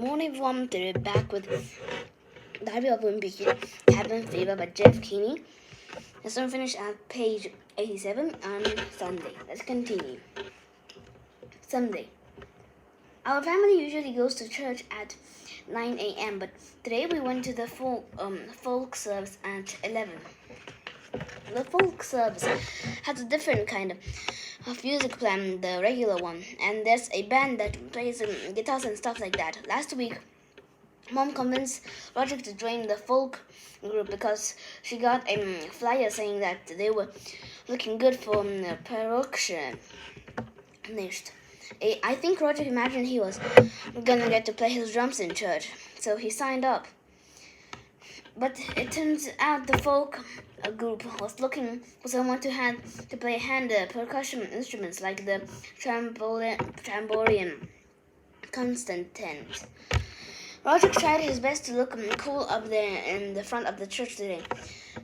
morning everyone, today back with Diary of Wimpy Cabin Fever by Jeff Keeney. Let's finish at page 87 on Sunday. Let's continue. Sunday. Our family usually goes to church at 9 a.m. but today we went to the folk service at 11. The folk service has a different kind of music plan than the regular one, and there's a band that plays guitars and stuff like that. Last week, Mom convinced Roger to join the folk group because she got a flyer saying that they were looking good for percussion. I think Roger imagined he was gonna get to play his drums in church, so he signed up. But it turns out the folk group was looking for someone to play hand percussion instruments like the trombone, Constantine. Roger tried his best to look cool up there in the front of the church today,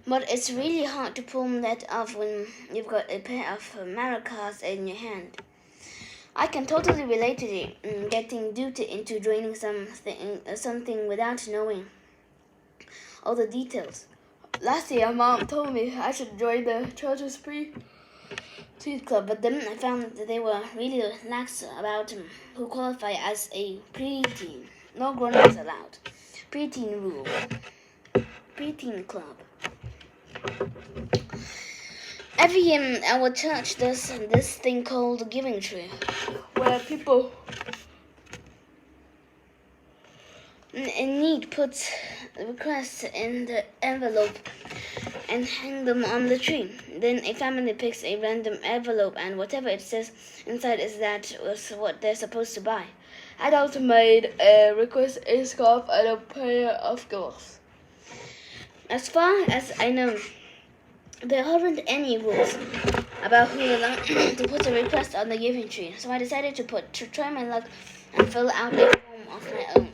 but it's really hard to pull that off when you've got a pair of maracas in your hand. I can totally relate to it, getting duped into joining something without knowing all the details. Last year, Mom told me I should join the church's pre-teen club, but then I found that they were really lax about who qualify as a pre-teen. No grown-ups allowed. Pre-teen rule. Pre-teen club. Every year, our church does this thing called the Giving Tree, where people in need put requests in the envelope and hang them on the tree. Then a family picks a random envelope, and whatever it says inside is that was what they're supposed to buy. Adults made a request, a scarf, and a pair of gloves. As far as I know, there aren't any rules about who allowed to put a request on the Giving Tree, so I decided to try my luck and fill out a form of my own.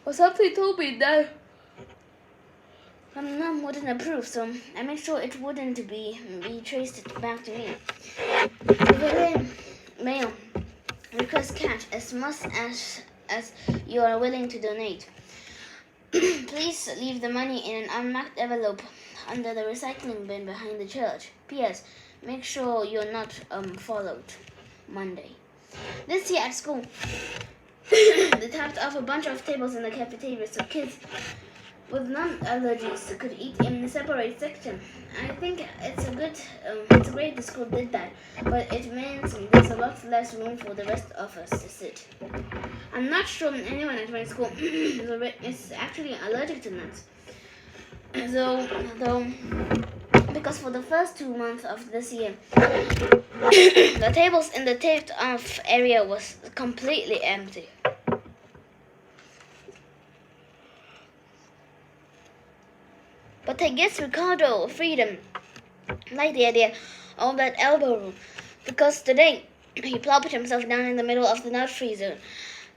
Well, something told me that Mom wouldn't approve, so I made sure it wouldn't be traced back to me. The mail request cash as much as you are willing to donate. Please leave the money in an unmarked envelope under the recycling bin behind the church. P.S. Make sure you're not followed. Monday. This year at school, they tapped off a bunch of tables in the cafeteria so kids with non-allergies could eat in a separate section. I think it's great the school did that, but it means there's a lot less room for the rest of us to sit. I'm not sure anyone at my school is actually allergic to nuts. Though, because for the first 2 months of this year, the tables in the taped off area was completely empty. But I guess Ricardo Freedom liked the idea of that elbow room, because today he plopped himself down in the middle of the nut freezer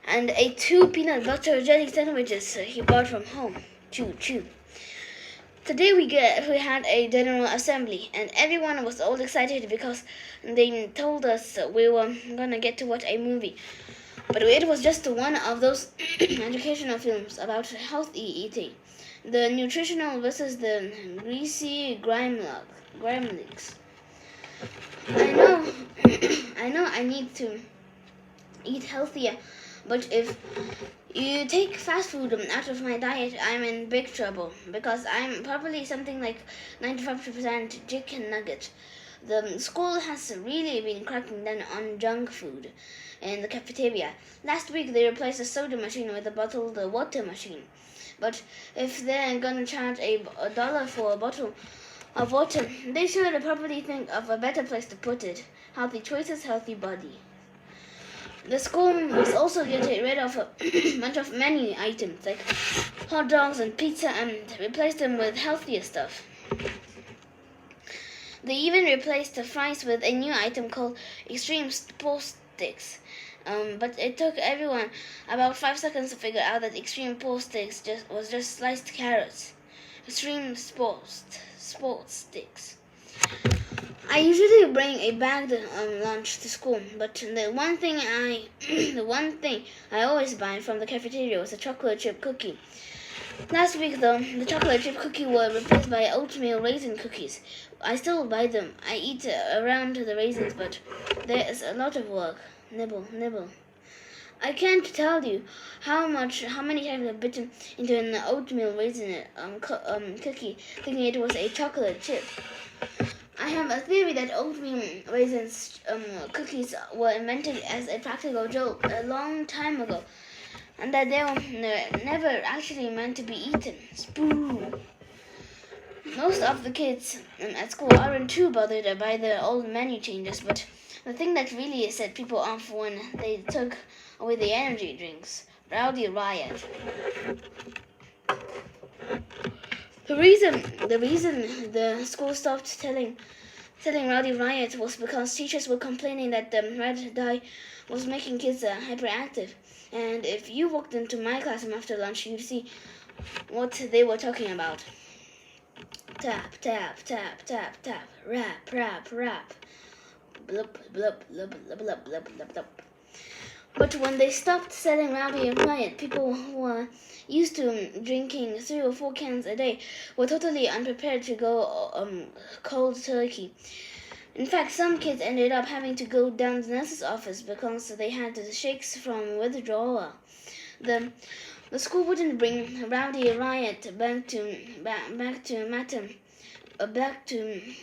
and ate 2 peanut butter jelly sandwiches he brought from home. Chew. Today we had a general assembly, and everyone was all excited because they told us we were gonna get to watch a movie. But it was just one of those educational films about healthy eating. The nutritional versus the greasy gremlins. I know I need to eat healthier, but if you take fast food out of my diet, I'm in big trouble, because I'm probably something like 95% chicken nugget. The school has really been cracking down on junk food in the cafeteria. Last week they replaced the soda machine with a bottled water machine. But if they're gonna charge $1 for a bottle of water, they should probably think of a better place to put it. Healthy choices, healthy body. The school was also getting rid of a bunch of menu items like hot dogs and pizza and replaced them with healthier stuff. They even replaced the fries with a new item called extreme sports sticks. But it took everyone about 5 seconds to figure out that extreme sports sticks was just sliced carrots. Extreme sports sticks. I usually bring a bagged lunch to school, but the one thing I always buy from the cafeteria was a chocolate chip cookie. Last week, though, the chocolate chip cookie were replaced by oatmeal raisin cookies. I still buy them. I eat around the raisins, but there is a lot of work. Nibble, nibble. I can't tell you how many times I've bitten into an oatmeal raisin cookie, thinking it was a chocolate chip. I have a theory that oatmeal raisins cookies were invented as a practical joke a long time ago, and that they were never actually meant to be eaten. Spoo! Most of the kids at school aren't too bothered by the old menu changes, but the thing that really set people off when they took away the energy drinks, Rowdy Riot. The reason the school stopped telling Rowdy Riot was because teachers were complaining that the red dye was making kids hyperactive. And if you walked into my classroom after lunch, you'd see what they were talking about. Tap, tap, tap, tap, tap, rap, rap, rap. Blup, blup, blup, blup, blup, blup, blup, blup. But when they stopped selling Rowdy and Riot, people who were used to drinking 3 or 4 cans a day were totally unprepared to go cold turkey. In fact, some kids ended up having to go down to the nurse's office because they had the shakes from withdrawal. The school wouldn't bring Rowdy Riot back to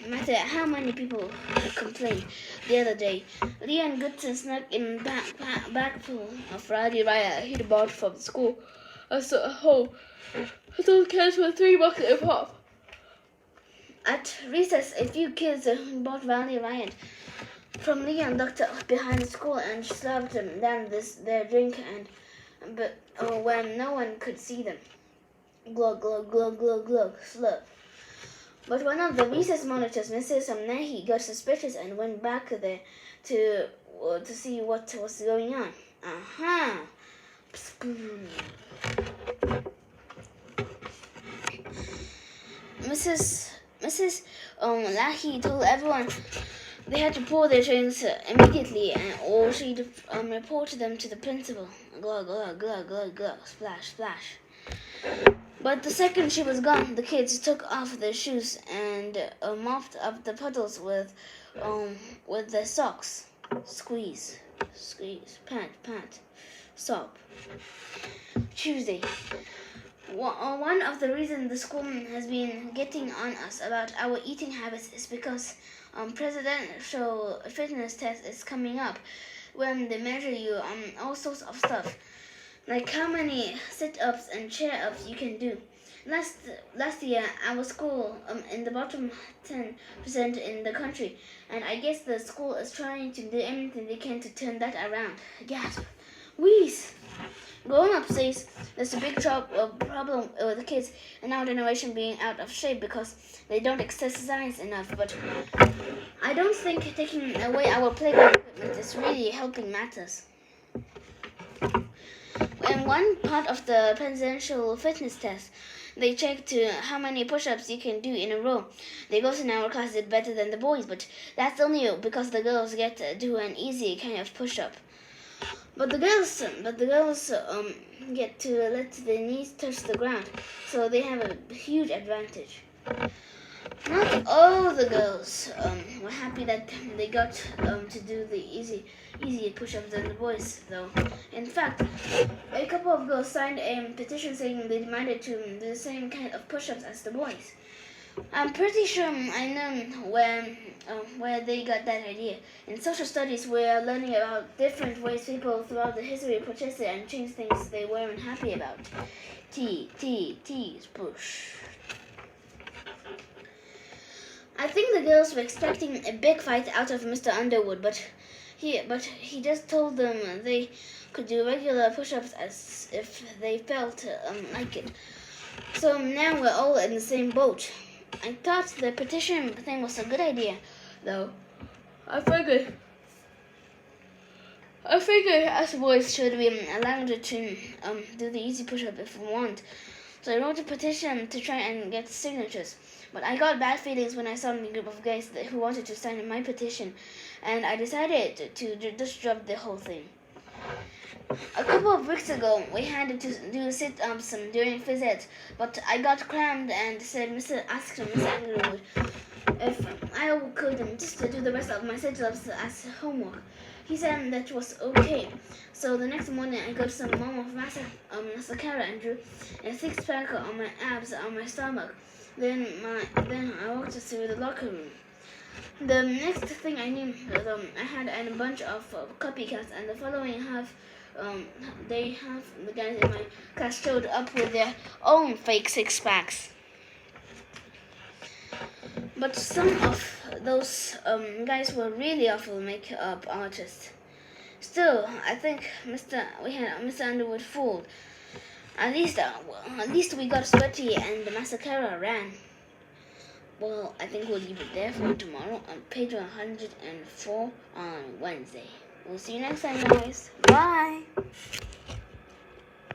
matter how many people complained the other day. Leon Goodson snuck in backful of Rowdy Riot he'd bought from the school. Those cans were $3 a pop. At recess, a few kids bought Rowdy Riot from Leon ducked behind the school and slurped down their drink when no one could see them. Glug, glug, glug, glug, glug, slurp. But one of the recess monitors, Mrs. Nahi, got suspicious and went back there to see what was going on. Aha! Mrs. Lahi told everyone they had to pour their drinks immediately, or she'd report them to the principal. Glug, glug, glug, glug, glug, splash, splash. But the second she was gone, the kids took off their shoes and mopped up the puddles with their socks. Squeeze, squeeze, pat, pat, sop. Tuesday. One of the reasons the school has been getting on us about our eating habits is because presidential fitness test is coming up, when they measure you on all sorts of stuff, like how many sit-ups and chair-ups you can do. Last year, our school in the bottom 10% in the country, and I guess the school is trying to do everything they can to turn that around. Gasp. Wheeze. Growing up says there's a big problem with the kids in our generation being out of shape because they don't exercise enough, but I don't think taking away our playground equipment is really helping matters. In one part of the presidential fitness test, they checked how many push-ups you can do in a row. The girls in our class did better than the boys, but that's only because the girls get to do an easy kind of push-up. But the girls get to let their knees touch the ground, so they have a huge advantage. Not all the girls were happy that they got to do the easier push-ups than the boys, though. In fact, a couple of girls signed a petition saying they demanded to do the same kind of push-ups as the boys. I'm pretty sure I know where they got that idea. In social studies, we're learning about different ways people throughout the history protested and changed things they weren't happy about. Push. I think the girls were expecting a big fight out of Mr. Underwood, but he just told them they could do regular push-ups as if they felt like it. So now we're all in the same boat. I thought the petition thing was a good idea, though. I figured us boys should be allowed to do the easy push-up if we want. So I wrote a petition to try and get signatures. But I got bad feelings when I saw a group of guys who wanted to sign my petition, and I decided to just drop the whole thing. A couple of weeks ago, we had to do sit-ups during visit, but I got crammed and asked Mr. Underwood if I could just do the rest of my sit-ups as homework. He said that was okay. So the next morning, I got some more of mascara and drew a six-pack on my abs on my stomach. Then I walked through the locker room. The next thing I knew, I had a bunch of copycats, and the following the guys in my class showed up with their own fake six-packs. But some of those guys were really awful makeup artists. Still, I think Mr. Underwood fooled. At least we got sweaty and the mascara ran. Well, I think we'll leave it there for tomorrow on page 104 on Wednesday. We'll see you next time, guys. Bye!